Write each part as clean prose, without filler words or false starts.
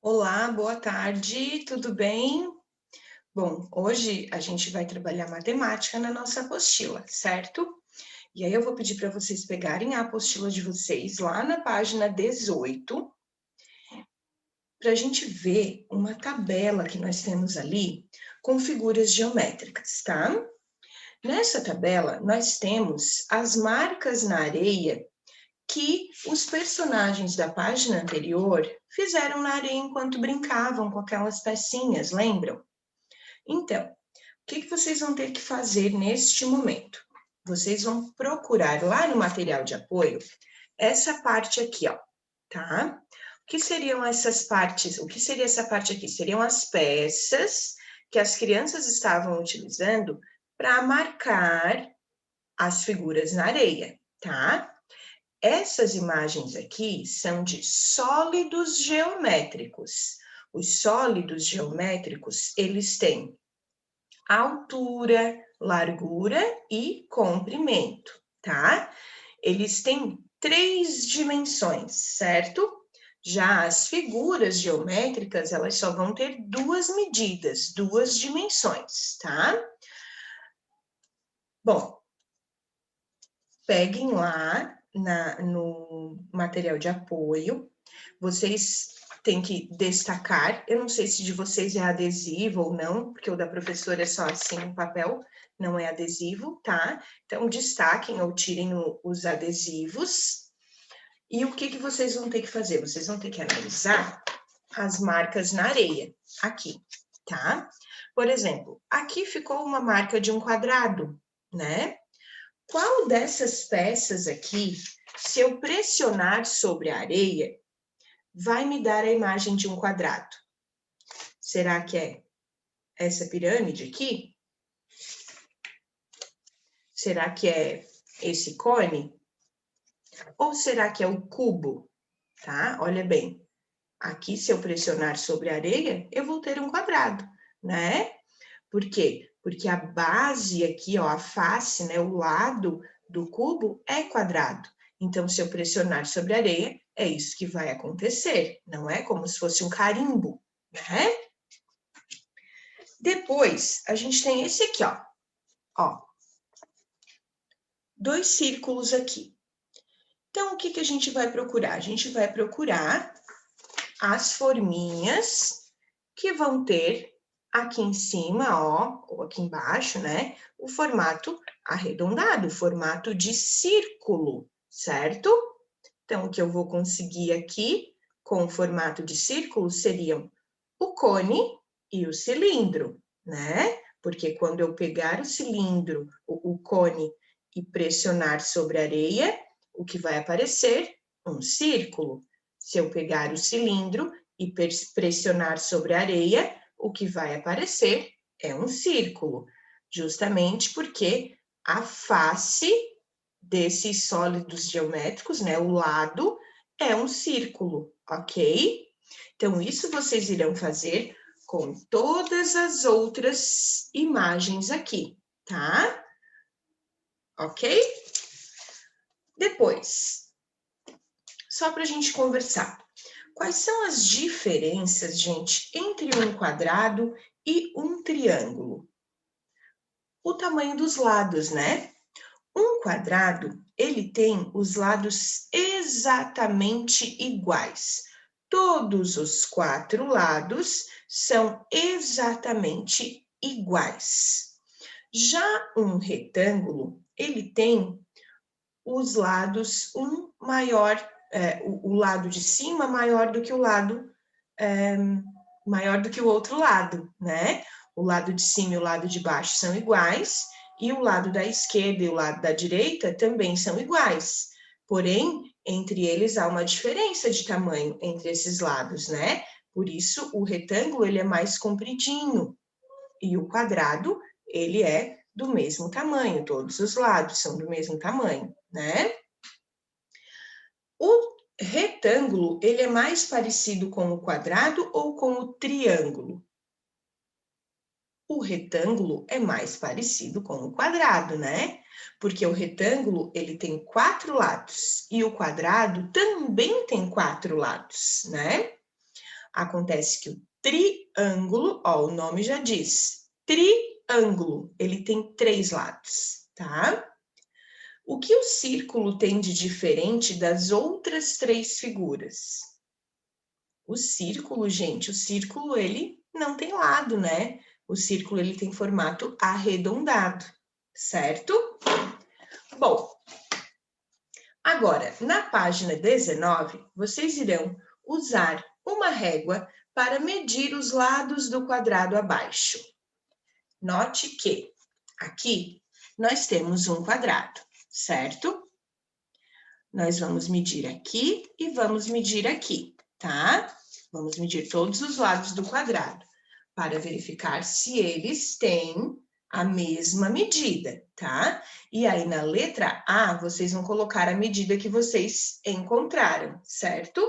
Olá, boa tarde, tudo bem? Bom, hoje a gente vai trabalhar matemática na nossa apostila, certo? E aí eu vou pedir para vocês pegarem a apostila de vocês lá na página 18, para a gente ver uma tabela que nós temos ali com figuras geométricas, tá? Nessa tabela, nós temos as marcas na areia que os personagens da página anterior fizeram na areia enquanto brincavam com aquelas pecinhas, lembram? Então, o que vocês vão ter que fazer neste momento? Vocês vão procurar lá no material de apoio essa parte aqui, ó, tá? O que seriam essas partes? O que seria essa parte aqui? Seriam as peças que as crianças estavam utilizando para marcar as figuras na areia, tá? Essas imagens aqui são de sólidos geométricos. Os sólidos geométricos, eles têm altura, largura e comprimento, tá? Eles têm 3 dimensões, certo? Já as figuras geométricas, elas só vão ter 2 medidas, 2 dimensões, tá? Bom, peguem lá no material de apoio, vocês têm que destacar, eu não sei se de vocês é adesivo ou não, porque o da professora é só assim no papel, não é adesivo, tá? Então, destaquem ou tirem os adesivos. E o que vocês vão ter que fazer? Vocês vão ter que analisar as marcas na areia, aqui, tá? Por exemplo, aqui ficou uma marca de um quadrado, né? Qual dessas peças aqui, se eu pressionar sobre a areia, vai me dar a imagem de um quadrado? Será que é essa pirâmide aqui? Será que é esse cone? Ou será que é o cubo? Tá? Olha bem, aqui se eu pressionar sobre a areia, eu vou ter um quadrado, né? Por quê? Porque a base aqui, ó, a face, né, o lado do cubo é quadrado. Então, se eu pressionar sobre a areia, é isso que vai acontecer, não é como se fosse um carimbo, né? Depois, a gente tem esse aqui, ó, 2 círculos aqui. Então, o que a gente vai procurar? A gente vai procurar as forminhas que vão ter aqui em cima, ó, ou aqui embaixo, né, o formato arredondado, o formato de círculo, certo? Então, o que eu vou conseguir aqui com o formato de círculo seriam o cone e o cilindro, né? Porque quando eu pegar o cilindro, o cone, e pressionar sobre a areia, o que vai aparecer? Um círculo. Se eu pegar o cilindro e pressionar sobre a areia, o que vai aparecer é um círculo, justamente porque a face desses sólidos geométricos, né, o lado, é um círculo, ok? Então, isso vocês irão fazer com todas as outras imagens aqui, tá? Ok? Depois, só para a gente conversar. Quais são as diferenças, gente, entre um quadrado e um triângulo? O tamanho dos lados, né? Um quadrado, ele tem os lados exatamente iguais. Todos os 4 lados são exatamente iguais. Já um retângulo, ele tem os lados, um maior, o lado de cima maior do que o lado, maior do que o outro lado, né? O lado de cima e o lado de baixo são iguais, e o lado da esquerda e o lado da direita também são iguais. Porém, entre eles há uma diferença de tamanho entre esses lados, né? Por isso, o retângulo ele é mais compridinho e o quadrado ele é do mesmo tamanho, todos os lados são do mesmo tamanho, né? O retângulo, ele é mais parecido com o quadrado ou com o triângulo? O retângulo é mais parecido com o quadrado, né? Porque o retângulo, ele tem 4 lados e o quadrado também tem 4 lados, né? Acontece que o triângulo, ó, o nome já diz, triângulo, ele tem 3 lados, tá? O que o círculo tem de diferente das outras 3 figuras? O círculo, gente, o círculo, ele não tem lado, né? O círculo, ele tem formato arredondado, certo? Bom, agora, na página 19, vocês irão usar uma régua para medir os lados do quadrado abaixo. Note que aqui nós temos um quadrado, certo? Nós vamos medir aqui e vamos medir aqui, tá? Vamos medir todos os lados do quadrado para verificar se eles têm a mesma medida, tá? E aí, na letra A, vocês vão colocar a medida que vocês encontraram, certo?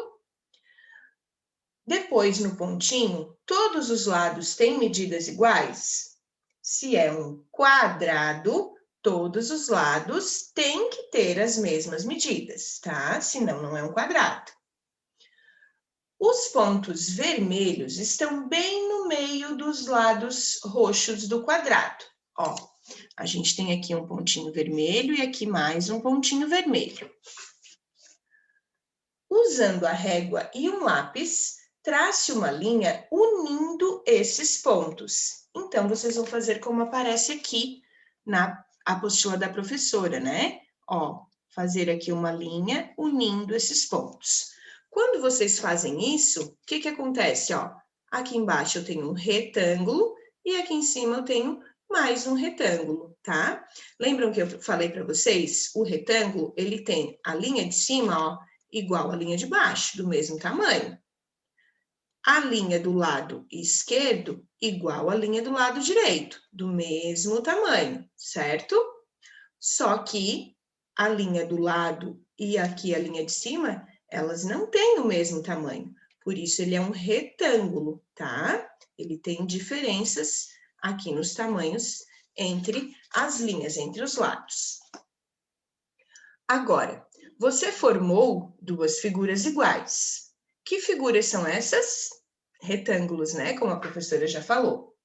Depois, no pontinho, todos os lados têm medidas iguais? Se é um quadrado, todos os lados têm que ter as mesmas medidas, tá? Senão, não é um quadrado. Os pontos vermelhos estão bem no meio dos lados roxos do quadrado. Ó, a gente tem aqui um pontinho vermelho e aqui mais um pontinho vermelho. Usando a régua e um lápis, trace uma linha unindo esses pontos. Então, vocês vão fazer como aparece aqui na apostila da professora, né? Ó, fazer aqui uma linha unindo esses pontos. Quando vocês fazem isso, o que acontece? Ó, aqui embaixo eu tenho um retângulo e aqui em cima eu tenho mais um retângulo, tá? Lembram que eu falei para vocês? O retângulo, ele tem a linha de cima, ó, igual à linha de baixo, do mesmo tamanho. A linha do lado esquerdo igual à linha do lado direito, do mesmo tamanho, certo? Só que a linha do lado e aqui a linha de cima, elas não têm o mesmo tamanho. Por isso, ele é um retângulo, tá? Ele tem diferenças aqui nos tamanhos entre as linhas, entre os lados. Agora, você formou duas figuras iguais. Que figuras são essas? Retângulos, né? Como a professora já falou.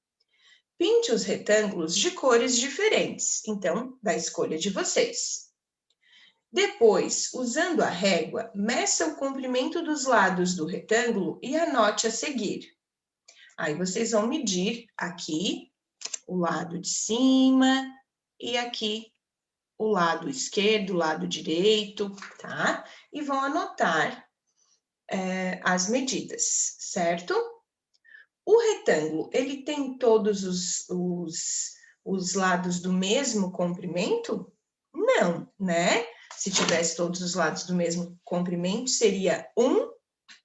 Pinte os retângulos de cores diferentes, então, da escolha de vocês. Depois, usando a régua, meça o comprimento dos lados do retângulo e anote a seguir. Aí, vocês vão medir aqui o lado de cima e aqui o lado esquerdo, o lado direito, tá? E vão anotar as medidas, certo? O retângulo, ele tem todos os lados do mesmo comprimento? Não, né? Se tivesse todos os lados do mesmo comprimento, seria um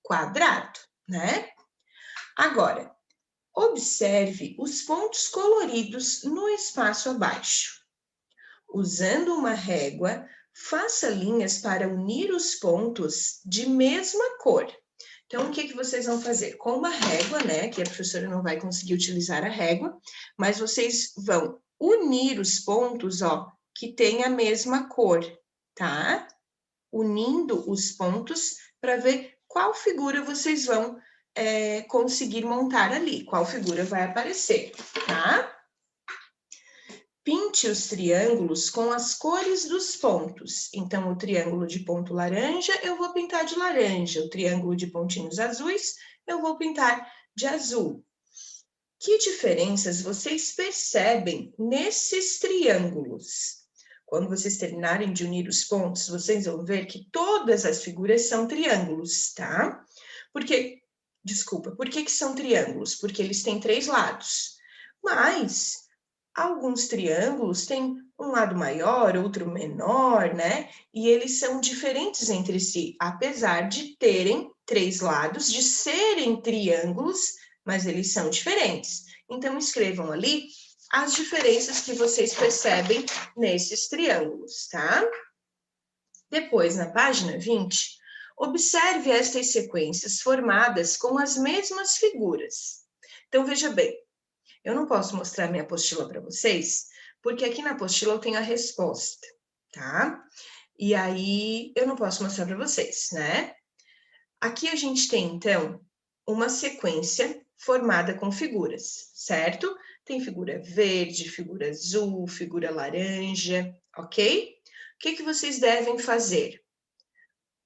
quadrado, né? Agora, observe os pontos coloridos no espaço abaixo. Usando uma régua, faça linhas para unir os pontos de mesma cor. Então, o que vocês vão fazer? Com uma régua, né, que a professora não vai conseguir utilizar a régua, mas vocês vão unir os pontos, ó, que tem a mesma cor, tá? Unindo os pontos para ver qual figura vocês vão conseguir montar ali, qual figura vai aparecer, tá? Pinte os triângulos com as cores dos pontos. Então, o triângulo de ponto laranja, eu vou pintar de laranja. O triângulo de pontinhos azuis, eu vou pintar de azul. Que diferenças vocês percebem nesses triângulos? Quando vocês terminarem de unir os pontos, vocês vão ver que todas as figuras são triângulos, tá? Por que são triângulos? Porque eles têm 3 lados. Mas alguns triângulos têm um lado maior, outro menor, né? E eles são diferentes entre si, apesar de terem 3 lados, de serem triângulos, mas eles são diferentes. Então, escrevam ali as diferenças que vocês percebem nesses triângulos, tá? Depois, na página 20, observe estas sequências formadas com as mesmas figuras. Então, veja bem, eu não posso mostrar minha apostila para vocês, porque aqui na apostila eu tenho a resposta, tá? E aí, eu não posso mostrar para vocês, né? Aqui a gente tem, então, uma sequência formada com figuras, certo? Tem figura verde, figura azul, figura laranja, ok? O que vocês devem fazer?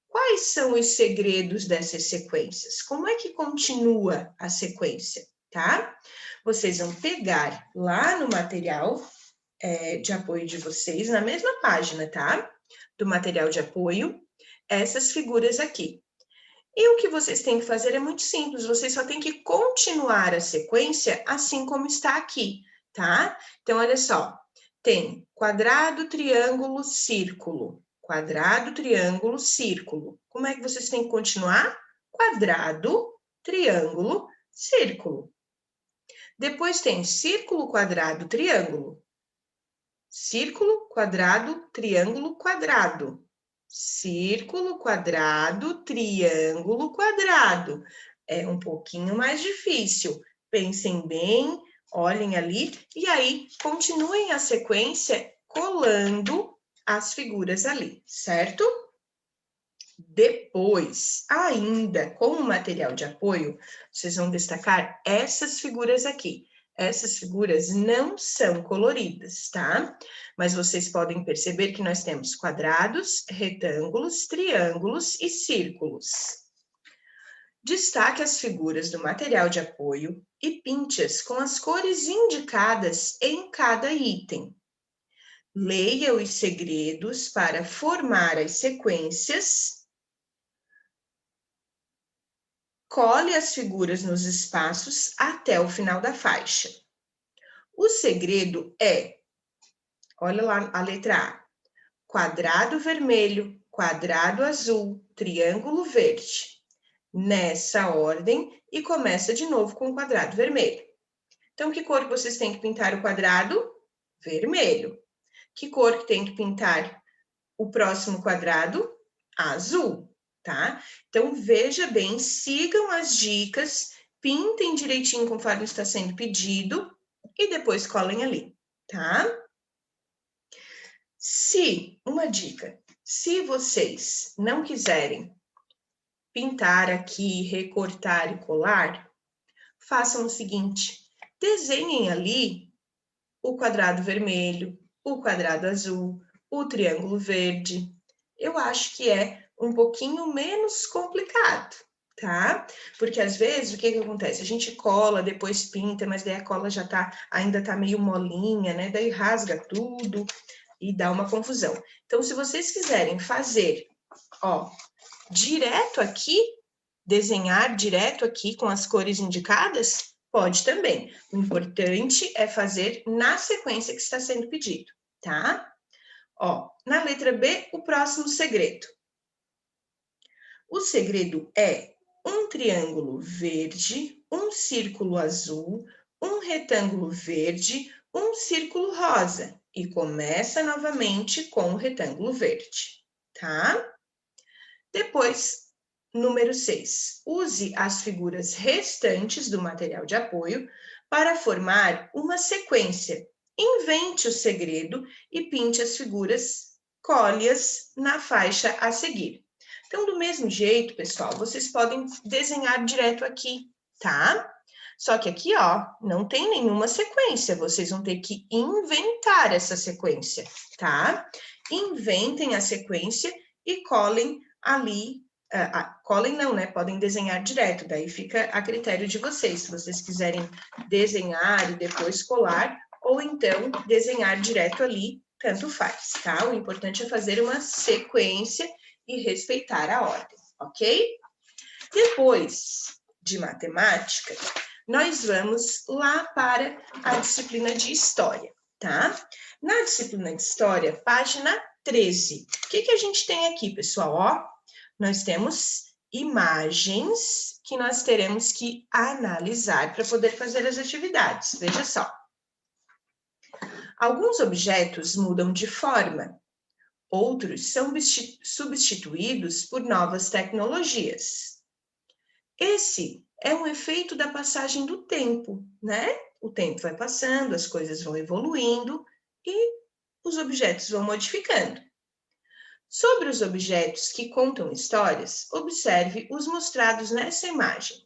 Quais são os segredos dessas sequências? Como é que continua a sequência, tá? Vocês vão pegar lá no material de apoio de vocês, na mesma página, tá? Do material de apoio, essas figuras aqui. E o que vocês têm que fazer é muito simples, vocês só têm que continuar a sequência assim como está aqui, tá? Então, olha só, tem quadrado, triângulo, círculo. Quadrado, triângulo, círculo. Como é que vocês têm que continuar? Quadrado, triângulo, círculo. Depois tem círculo, quadrado, triângulo. Círculo, quadrado, triângulo, quadrado. Círculo, quadrado, triângulo, quadrado. É um pouquinho mais difícil. Pensem bem, olhem ali e aí continuem a sequência colando as figuras ali, certo? Depois, ainda com o material de apoio, vocês vão destacar essas figuras aqui. Essas figuras não são coloridas, tá? Mas vocês podem perceber que nós temos quadrados, retângulos, triângulos e círculos. Destaque as figuras do material de apoio e pinte-as com as cores indicadas em cada item. Leia os segredos para formar as sequências. Cole as figuras nos espaços até o final da faixa. O segredo é, olha lá a letra A, quadrado vermelho, quadrado azul, triângulo verde. Nessa ordem e começa de novo com o quadrado vermelho. Então, que cor que vocês têm que pintar o quadrado? Vermelho. Que cor que tem que pintar o próximo quadrado? Azul. Tá? Então, veja bem, sigam as dicas, pintem direitinho conforme está sendo pedido e depois colhem ali, tá? Uma dica, se vocês não quiserem pintar aqui, recortar e colar, façam o seguinte, desenhem ali o quadrado vermelho, o quadrado azul, o triângulo verde. Eu acho que é um pouquinho menos complicado, tá? Porque às vezes o que acontece? A gente cola, depois pinta, mas daí a cola já ainda tá meio molinha, né? Daí rasga tudo e dá uma confusão. Então, se vocês quiserem fazer, ó, direto aqui, desenhar direto aqui com as cores indicadas, pode também. O importante é fazer na sequência que está sendo pedido, tá? Ó, na letra B, o próximo segredo. O segredo é um triângulo verde, um círculo azul, um retângulo verde, um círculo rosa. E começa novamente com o retângulo verde, tá? Depois, número 6. Use as figuras restantes do material de apoio para formar uma sequência. Invente o segredo e pinte as figuras, colhe-as na faixa a seguir. Então, do mesmo jeito, pessoal, vocês podem desenhar direto aqui, tá? Só que aqui, ó, não tem nenhuma sequência, vocês vão ter que inventar essa sequência, tá? Inventem a sequência e colhem ali, colhem não, né? Podem desenhar direto, daí fica a critério de vocês, se vocês quiserem desenhar e depois colar, ou então desenhar direto ali, tanto faz, tá? O importante é fazer uma sequência e respeitar a ordem, ok? Depois de matemática, nós vamos lá para a disciplina de história, tá? Na disciplina de história, página 13. O que a gente tem aqui, pessoal? Ó, nós temos imagens que nós teremos que analisar para poder fazer as atividades. Veja só. Alguns objetos mudam de forma, outros são substituídos por novas tecnologias. Esse é um efeito da passagem do tempo, né? O tempo vai passando, as coisas vão evoluindo e os objetos vão modificando. Sobre os objetos que contam histórias, observe os mostrados nessa imagem.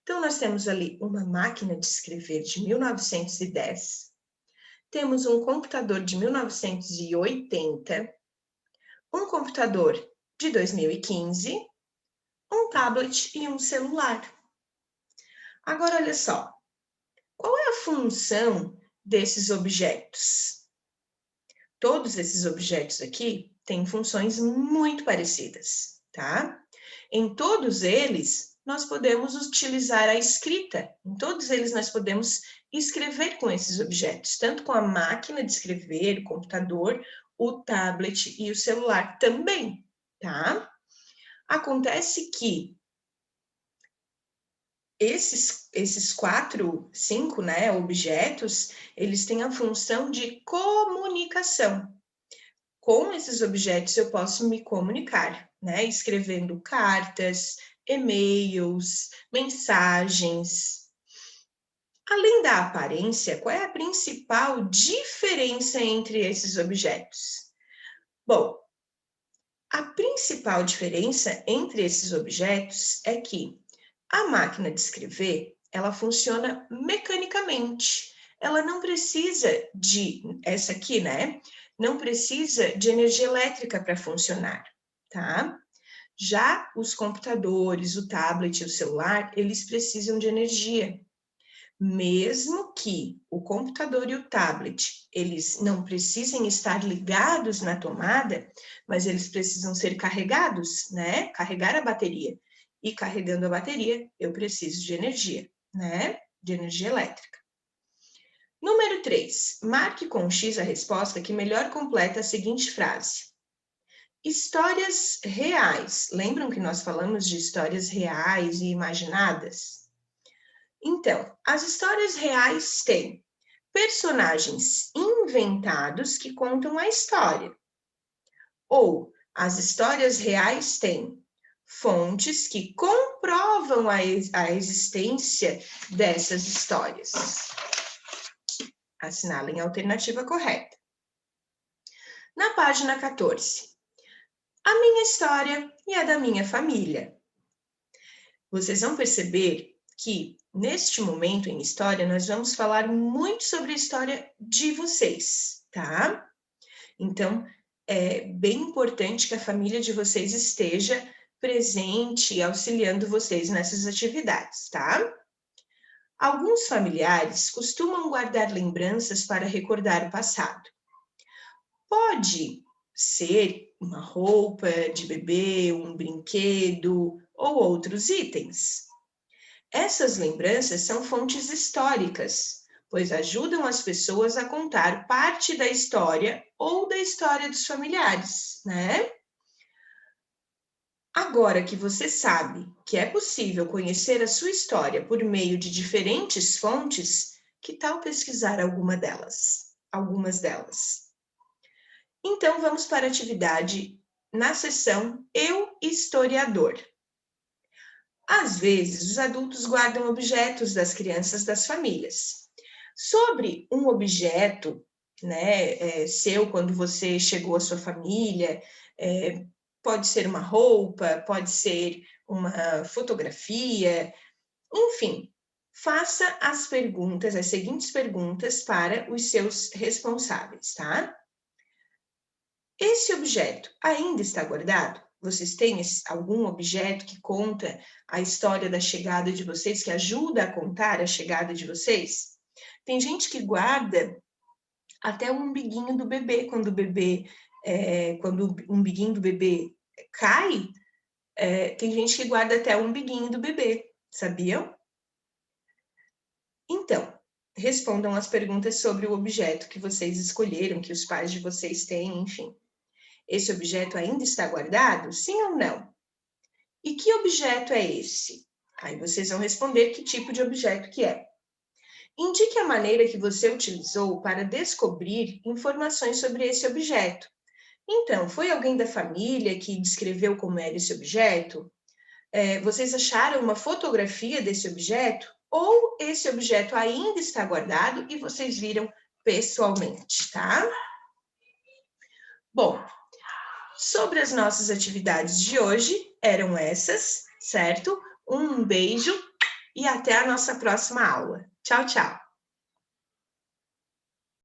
Então, nós temos ali uma máquina de escrever de 1910, temos um computador de 1980, um computador de 2015, um tablet e um celular. Agora, olha só, qual é a função desses objetos? Todos esses objetos aqui têm funções muito parecidas, tá? Em todos eles, nós podemos utilizar a escrita. Em todos eles, nós podemos escrever com esses objetos, tanto com a máquina de escrever, o computador, o tablet e o celular também, tá? Acontece que esses 4, 5, né, objetos, eles têm a função de comunicação. Com esses objetos eu posso me comunicar, né, escrevendo cartas, e-mails, mensagens. Além da aparência, qual é a principal diferença entre esses objetos? Bom, a principal diferença entre esses objetos é que a máquina de escrever, ela funciona mecanicamente. Ela não precisa essa aqui, né? Não precisa de energia elétrica para funcionar, tá? Já os computadores, o tablet e o celular, eles precisam de energia. Mesmo que o computador e o tablet, eles não precisem estar ligados na tomada, mas eles precisam ser carregados, né? Carregar a bateria. E carregando a bateria, eu preciso de energia, né? De energia elétrica. Número 3. Marque com X a resposta que melhor completa a seguinte frase. Histórias reais. Lembram que nós falamos de histórias reais e imaginadas? Então, as histórias reais têm personagens inventados que contam a história. Ou as histórias reais têm fontes que comprovam a existência dessas histórias. Assinalem a alternativa correta. Na página 14, a minha história e a da minha família. Vocês vão perceber que, neste momento em história, nós vamos falar muito sobre a história de vocês, tá? Então, é bem importante que a família de vocês esteja presente, auxiliando vocês nessas atividades, tá? Alguns familiares costumam guardar lembranças para recordar o passado. Pode ser uma roupa de bebê, um brinquedo ou outros itens. Essas lembranças são fontes históricas, pois ajudam as pessoas a contar parte da história ou da história dos familiares, né? Agora que você sabe que é possível conhecer a sua história por meio de diferentes fontes, que tal pesquisar algumas delas? Então, vamos para a atividade na seção Eu Historiador. Às vezes, os adultos guardam objetos das crianças das famílias. Sobre um objeto, né, seu quando você chegou à sua família, pode ser uma roupa, pode ser uma fotografia, enfim, faça as seguintes perguntas para os seus responsáveis, tá? Esse objeto ainda está guardado? Vocês têm algum objeto que conta a história da chegada de vocês, que ajuda a contar a chegada de vocês? Tem gente que guarda até o umbiguinho do bebê, quando o umbiguinho do bebê cai, tem gente que guarda até o umbiguinho do bebê, sabiam? Então, respondam as perguntas sobre o objeto que vocês escolheram, que os pais de vocês têm, enfim. Esse objeto ainda está guardado? Sim ou não? E que objeto é esse? Aí vocês vão responder que tipo de objeto que é. Indique a maneira que você utilizou para descobrir informações sobre esse objeto. Então, foi alguém da família que descreveu como era esse objeto? Vocês acharam uma fotografia desse objeto? Ou esse objeto ainda está guardado e vocês viram pessoalmente, tá? Bom, sobre as nossas atividades de hoje, eram essas, certo? Um beijo e até a nossa próxima aula. Tchau, tchau!